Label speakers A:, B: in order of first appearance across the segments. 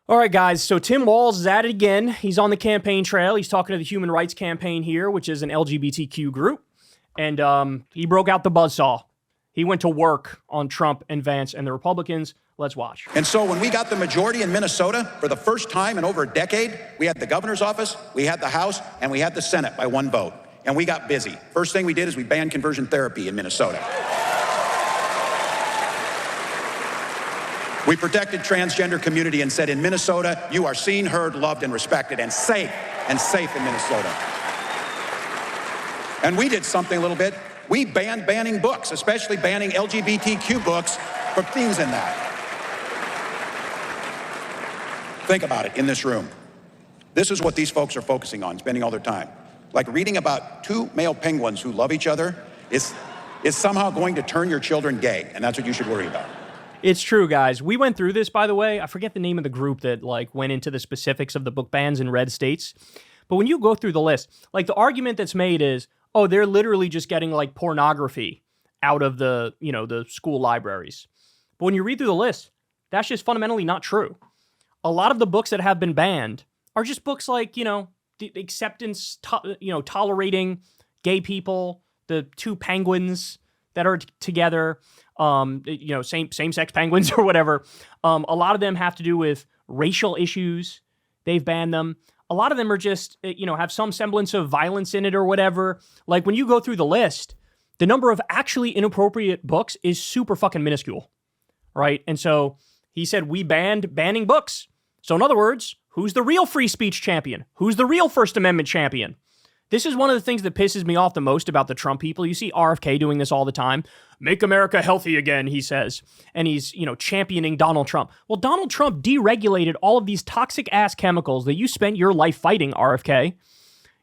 A: All right, guys. So Tim Walz is at it again. He's on the campaign trail. He's talking to the Human Rights Campaign here, which is an LGBTQ group. And he broke out the buzzsaw. He went to work on Trump and Vance and the Republicans. Let's watch.
B: And so when we got the majority in Minnesota, for the first time in over a decade, we had the governor's office, we had the House, and we had the Senate by one vote. And we got busy. First thing we did is we banned conversion therapy in Minnesota. We protected transgender community and said in Minnesota, you are seen, heard, loved, and respected, and safe in Minnesota. And we did something a little bit. We banned banning books, especially banning LGBTQ books for themes in that. Think about it in this room. This is what these folks are focusing on, spending all their time. Like reading about two male penguins who love each other is somehow going to turn your children gay, and that's what you should worry about.
A: It's true, guys. We went through this, by the way. I forget the name of the group that went into the specifics of the book bans in red states. But when you go through the list, the argument that's made is, oh, they're literally just getting pornography out of the school libraries. But when you read through the list, that's just fundamentally not true. A lot of the books that have been banned are just books the acceptance, tolerating gay people, the two penguins that are together, same-sex penguins or whatever. A lot of them have to do with racial issues. They've banned them. A lot of them are just, have some semblance of violence in it or whatever. When you go through the list, the number of actually inappropriate books is super fucking minuscule, right? And so he said, we banned banning books. So in other words, who's the real free speech champion? Who's the real First Amendment champion? This is one of the things that pisses me off the most about the Trump people. You see RFK doing this all the time. Make America healthy again, he says. And he's, championing Donald Trump. Well, Donald Trump deregulated all of these toxic-ass chemicals that you spent your life fighting, RFK.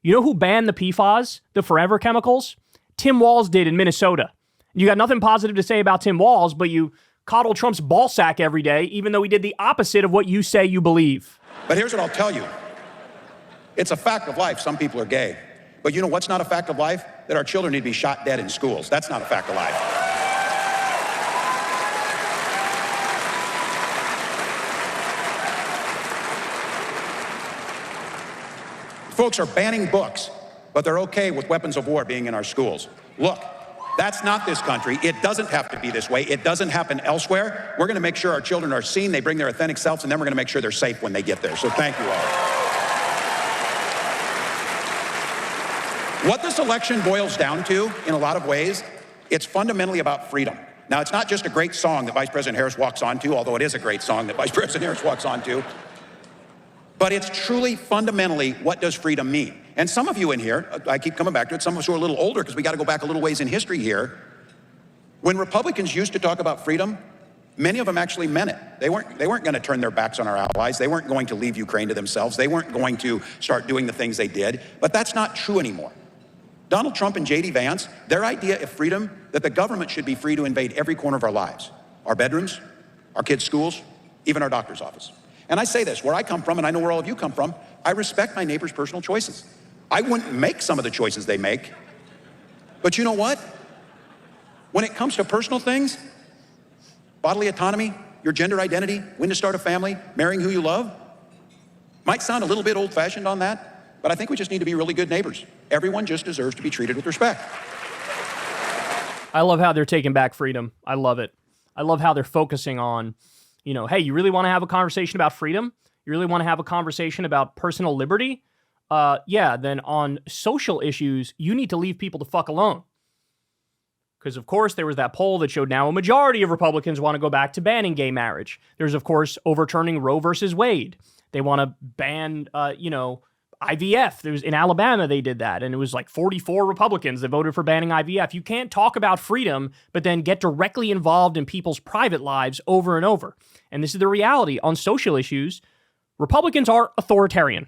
A: You know who banned the PFAS, the forever chemicals? Tim Walz did in Minnesota. You got nothing positive to say about Tim Walz, but you coddle Trump's ballsack every day, even though he did the opposite of what you say you believe.
B: But here's what I'll tell you. It's a fact of life. Some people are gay. But you know what's not a fact of life? That our children need to be shot dead in schools. That's not a fact of life. Folks are banning books, but they're okay with weapons of war being in our schools. Look, that's not this country. It doesn't have to be this way. It doesn't happen elsewhere. We're going to make sure our children are seen, they bring their authentic selves, and then we're going to make sure they're safe when they get there. So thank you all. What this election boils down to, in a lot of ways, it's fundamentally about freedom. Now, it's not just a great song that Vice President Harris walks onto, although it is a great song that Vice President Harris walks onto, but it's truly fundamentally, what does freedom mean? And some of you in here, I keep coming back to it, some of us who are a little older, because we got to go back a little ways in history here. When Republicans used to talk about freedom, many of them actually meant it. They weren't going to turn their backs on our allies. They weren't going to leave Ukraine to themselves. They weren't going to start doing the things they did. But that's not true anymore. Donald Trump and J.D. Vance, their idea of freedom, that the government should be free to invade every corner of our lives. Our bedrooms, our kids' schools, even our doctor's office. And I say this, where I come from, and I know where all of you come from, I respect my neighbor's personal choices. I wouldn't make some of the choices they make. But you know what? When it comes to personal things, bodily autonomy, your gender identity, when to start a family, marrying who you love, might sound a little bit old-fashioned on that, but I think we just need to be really good neighbors. Everyone just deserves to be treated with respect.
A: I love how they're taking back freedom. I love it. I love how they're focusing on, hey, you really want to have a conversation about freedom? You really want to have a conversation about personal liberty? Then on social issues, you need to leave people the fuck alone. Because, of course, there was that poll that showed now a majority of Republicans want to go back to banning gay marriage. There's, of course, overturning Roe versus Wade. They want to ban, IVF. In Alabama, they did that, and it was 44 Republicans that voted for banning IVF. You can't talk about freedom, but then get directly involved in people's private lives over and over. And this is the reality. On social issues, Republicans are authoritarian.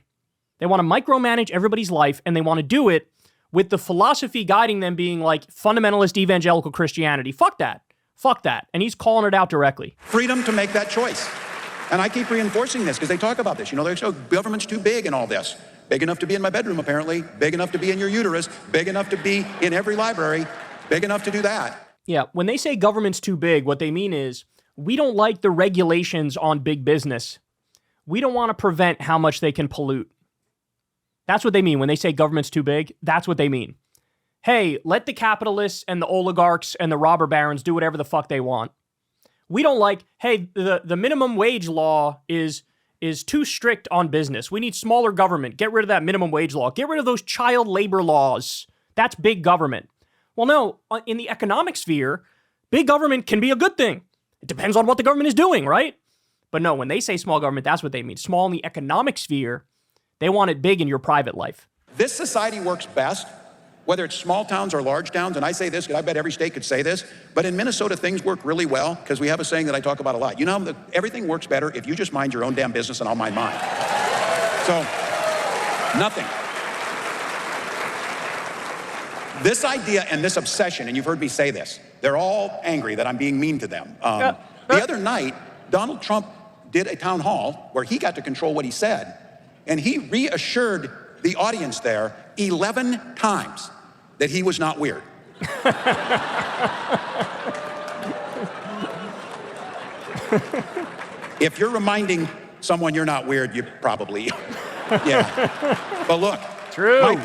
A: They want to micromanage everybody's life, and they want to do it with the philosophy guiding them being fundamentalist evangelical Christianity. Fuck that. Fuck that. And he's calling it out directly.
B: Freedom to make that choice. And I keep reinforcing this because they talk about this. They say, government's too big and all this. Big enough to be in my bedroom, apparently. Big enough to be in your uterus. Big enough to be in every library. Big enough to do that.
A: Yeah, when they say government's too big, what they mean is we don't like the regulations on big business. we don't want to prevent how much they can pollute. That's what they mean when they say government's too big. That's what they mean. Hey, let the capitalists and the oligarchs and the robber barons do whatever the fuck they want. We don't like, hey, the minimum wage law is too strict on business. We need smaller government. Get rid of that minimum wage law. Get rid of those child labor laws. That's big government. Well, no, in the economic sphere, big government can be a good thing. It depends on what the government is doing, right? But no, when they say small government, that's what they mean. Small in the economic sphere, they want it big in your private life.
B: This society works best, whether it's small towns or large towns, and I say this, because I bet every state could say this, but in Minnesota, things work really well, because we have a saying that I talk about a lot. You know, everything works better if you just mind your own damn business and I'll mind mine. So, nothing. This idea and this obsession, and you've heard me say this, they're all angry that I'm being mean to them. The other night, Donald Trump did a town hall where he got to control what he said, and he reassured the audience there 11 times that he was not weird. If you're reminding someone you're not weird, you probably, yeah. But look,
A: true.
B: My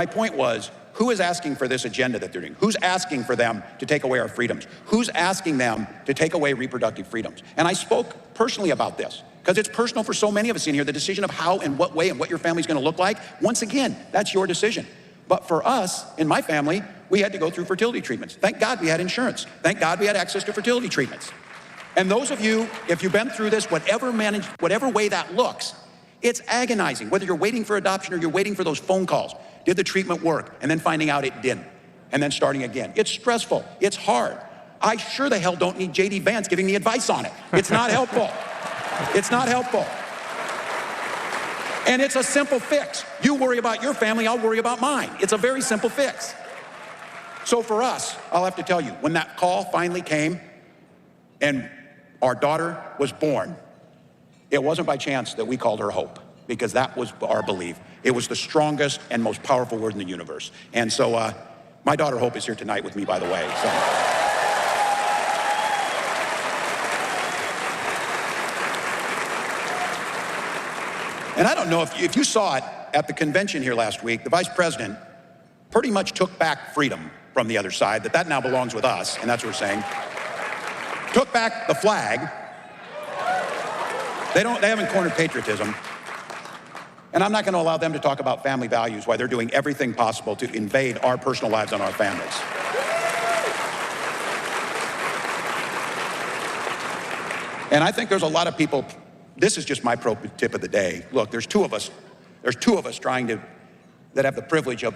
B: point was, who is asking for this agenda that they're doing? Who's asking for them to take away our freedoms? Who's asking them to take away reproductive freedoms? And I spoke personally about this, because it's personal for so many of us in here, the decision of how and what way and what your family's gonna look like. Once again, that's your decision. But for us, in my family, we had to go through fertility treatments. Thank God we had insurance. Thank God we had access to fertility treatments. And those of you, if you've been through this, whatever way that looks, it's agonizing, whether you're waiting for adoption or you're waiting for those phone calls. Did the treatment work? And then finding out it didn't. And then starting again. It's stressful. It's hard. I sure the hell don't need J.D. Vance giving me advice on it. It's not helpful. It's not helpful. And it's a simple fix. You worry about your family, I'll worry about mine. It's a very simple fix. So for us, I'll have to tell you, when that call finally came and our daughter was born, it wasn't by chance that we called her Hope, because that was our belief. It was the strongest and most powerful word in the universe. And so my daughter Hope is here tonight with me, by the way. So. And I don't know if you saw it at the convention here last week, the vice president pretty much took back freedom from the other side, that now belongs with us, and that's what we're saying. Took back the flag. They haven't cornered patriotism. And I'm not going to allow them to talk about family values while they're doing everything possible to invade our personal lives and our families. And I think there's a lot of people, this is just my pro tip of the day. Look, there's two of us that have the privilege of,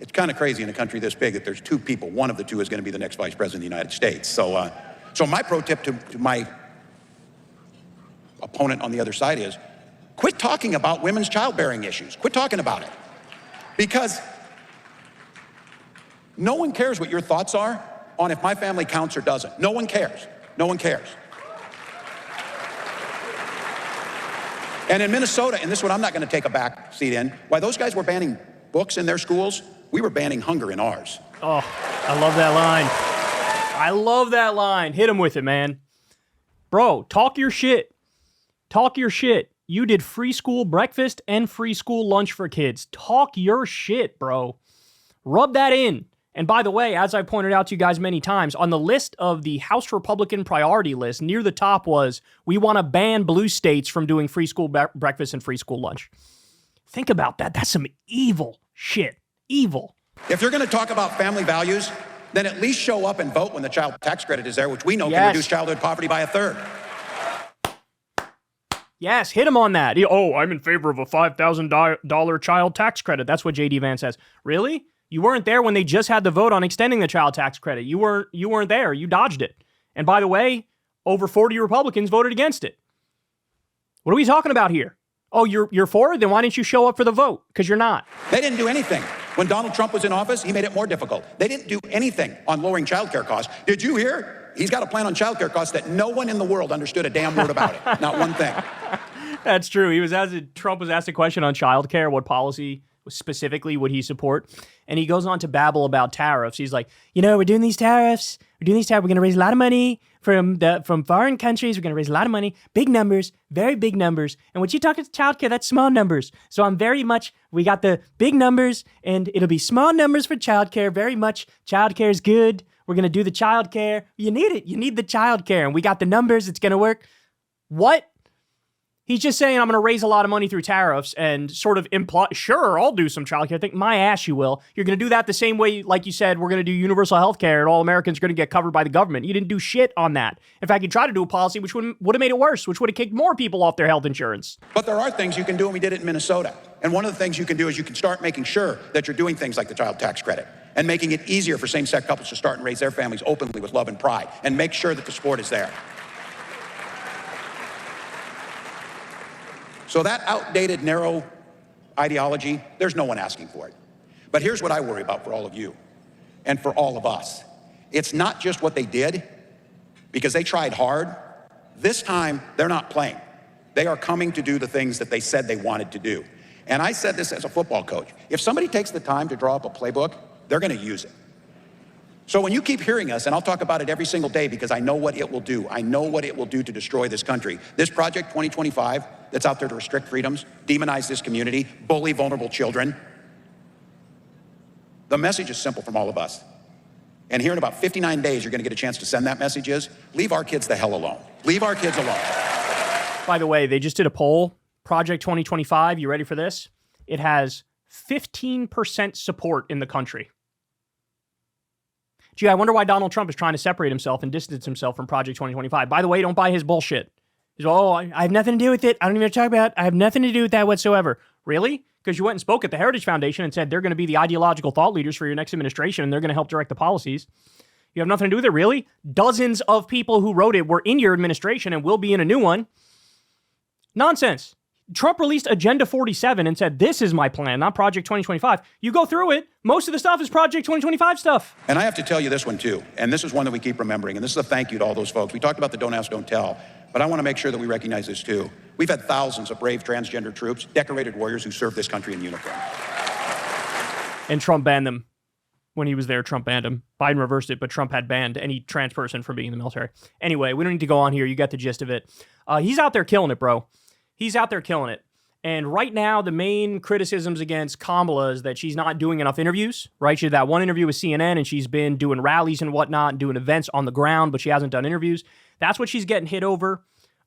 B: it's kind of crazy in a country this big that there's two people. One of the two is going to be the next vice president of the United States. So my pro tip to my opponent on the other side is, quit talking about women's childbearing issues. Quit talking about it. Because no one cares what your thoughts are on if my family counts or doesn't. No one cares. No one cares. And in Minnesota, and this one I'm not going to take a back seat in, while those guys were banning books in their schools, we were banning hunger in ours.
A: Oh, I love that line. I love that line. Hit him with it, man. Bro, talk your shit. Talk your shit. You did free school breakfast and free school lunch for kids. Talk your shit, bro. Rub that in. And by the way, as I pointed out to you guys many times, on the list of the House Republican priority list, near the top was, we want to ban blue states from doing free school breakfast and free school lunch. Think about that. That's some evil shit. Evil.
B: If you're going to talk about family values, then at least show up and vote when the child tax credit is there, which we know can reduce childhood poverty by 1/3.
A: Yes, hit him on that. Oh, I'm in favor of a $5,000 child tax credit. That's what J.D. Vance says. Really? You weren't there when they just had the vote on extending the child tax credit. You weren't there. You dodged it. And by the way, over 40 Republicans voted against it. What are we talking about here? Oh, you're for it? Then why didn't you show up for the vote? Because you're not.
B: They didn't do anything. When Donald Trump was in office, he made it more difficult. They didn't do anything on lowering child care costs. Did you hear? He's got a plan on child care costs that no one in the world understood a damn word about it. Not one thing.
A: That's true. Trump was asked a question on child care, what policy specifically would he support? And he goes on to babble about tariffs. He's like, we're doing these tariffs. We're doing these we're going to raise a lot of money from foreign countries. We're going to raise a lot of money, big numbers, very big numbers. And when you talk about childcare, that's small numbers. So we got the big numbers, and it'll be small numbers for childcare. Very much childcare is good. We're going to do the childcare. You need it. You need the childcare, and we got the numbers. It's going to work. What? He's just saying, I'm going to raise a lot of money through tariffs and sort of imply, sure, I'll do some childcare. Think my ass you will. You're going to do that the same way, like you said, we're going to do universal health care and all Americans are going to get covered by the government. You didn't do shit on that. In fact, you tried to do a policy which would have made it worse, which would have kicked more people off their health insurance.
B: But there are things you can do, and we did it in Minnesota. And one of the things you can do is you can start making sure that you're doing things like the child tax credit and making it easier for same-sex couples to start and raise their families openly with love and pride and make sure that the support is there. So that outdated, narrow ideology, there's no one asking for it. But here's what I worry about for all of you and for all of us. It's not just what they did, because they tried hard. This time, they're not playing. They are coming to do the things that they said they wanted to do. And I said this as a football coach. If somebody takes the time to draw up a playbook, they're going to use it. So when you keep hearing us, and I'll talk about it every single day because I know what it will do. I know what it will do to destroy this country. This Project 2025 that's out there to restrict freedoms, demonize this community, bully vulnerable children. The message is simple from all of us. And here in about 59 days, you're going to get a chance to send that message is, leave our kids the hell alone. Leave our kids alone.
A: By the way, they just did a poll. Project 2025, you ready for this? It has 15% support in the country. Gee, I wonder why Donald Trump is trying to separate himself and distance himself from Project 2025. By the way, don't buy his bullshit. He's, I have nothing to do with it. I don't even talk about it. I have nothing to do with that whatsoever. Really? Because you went and spoke at the Heritage Foundation and said they're going to be the ideological thought leaders for your next administration and they're going to help direct the policies. You have nothing to do with it, really? Dozens of people who wrote it were in your administration and will be in a new one. Nonsense. Trump released Agenda 47 and said, this is my plan, not Project 2025. You go through it, most of the stuff is Project 2025 stuff.
B: And I have to tell you this one too, and this is one that we keep remembering, and this is a thank you to all those folks. We talked about the don't ask, don't tell, but I want to make sure that we recognize this too. We've had thousands of brave transgender troops, decorated warriors who serve this country in uniform.
A: And Trump banned them. When he was there, Trump banned him. Biden reversed it, but Trump had banned any trans person from being in the military. Anyway, we don't need to go on here. You got the gist of it. He's out there killing it, bro. He's out there killing it. And right now, the main criticisms against Kamala is that she's not doing enough interviews, right? She did that one interview with CNN, and she's been doing rallies and whatnot, and doing events on the ground, but she hasn't done interviews. That's what she's getting hit over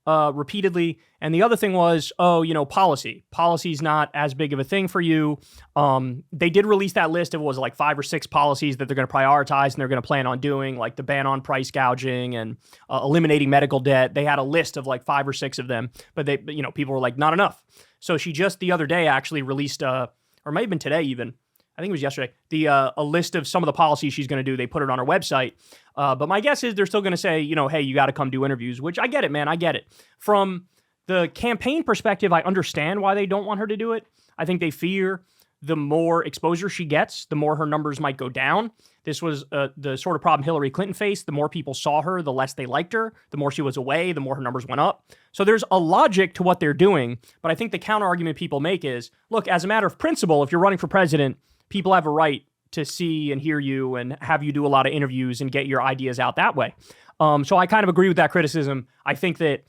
A: repeatedly. And the other thing was, policy. Policy's not as big of a thing for you. They did release that list of, what was it, like 5 or 6 policies that they're going to prioritize and they're going to plan on doing, like the ban on price gouging and eliminating medical debt. They had a list of like 5 or 6 of them, but people were like, not enough. So she just the other day actually released, or it might have been today even, I think it was yesterday, a list of some of the policies she's going to do. They put it on her website. But my guess is they're still going to say, hey, you got to come do interviews, which I get it, man. I get it. From the campaign perspective, I understand why they don't want her to do it. I think they fear the more exposure she gets, the more her numbers might go down. This was the sort of problem Hillary Clinton faced. The more people saw her, the less they liked her. The more she was away, the more her numbers went up. So there's a logic to what they're doing. But I think the counter argument people make is, look, as a matter of principle, if you're running for president, people have a right to see and hear you and have you do a lot of interviews and get your ideas out that way. So I kind of agree with that criticism. I think that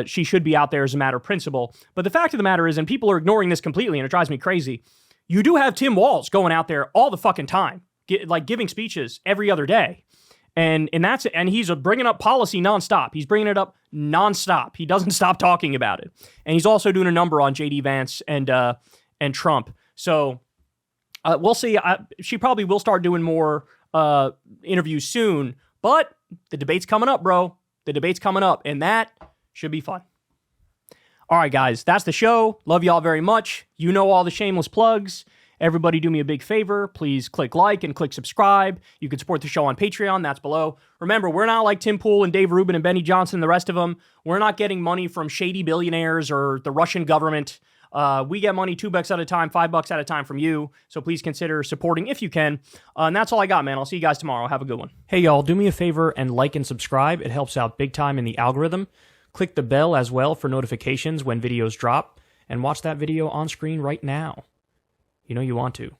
A: she should be out there as a matter of principle. But the fact of the matter is, and people are ignoring this completely, and it drives me crazy, you do have Tim Walz going out there all the fucking time, giving speeches every other day. And he's bringing up policy nonstop. He's bringing it up nonstop. He doesn't stop talking about it. And he's also doing a number on J.D. Vance and Trump. So we'll see. She probably will start doing more interviews soon. But the debate's coming up, bro. The debate's coming up. And that should be fun. All right, guys. That's the show. Love y'all very much. You know all the shameless plugs. Everybody do me a big favor. Please click like and click subscribe. You can support the show on Patreon. That's below. Remember, we're not like Tim Pool and Dave Rubin and Benny Johnson and the rest of them. We're not getting money from shady billionaires or the Russian government. We get money $2 at a time, $5 at a time from you. So please consider supporting if you can. And that's all I got, man. I'll see you guys tomorrow. Have a good one. Hey, y'all, do me a favor and like and subscribe. It helps out big time in the algorithm. Click the bell as well for notifications when videos drop. And watch that video on screen right now. You know you want to.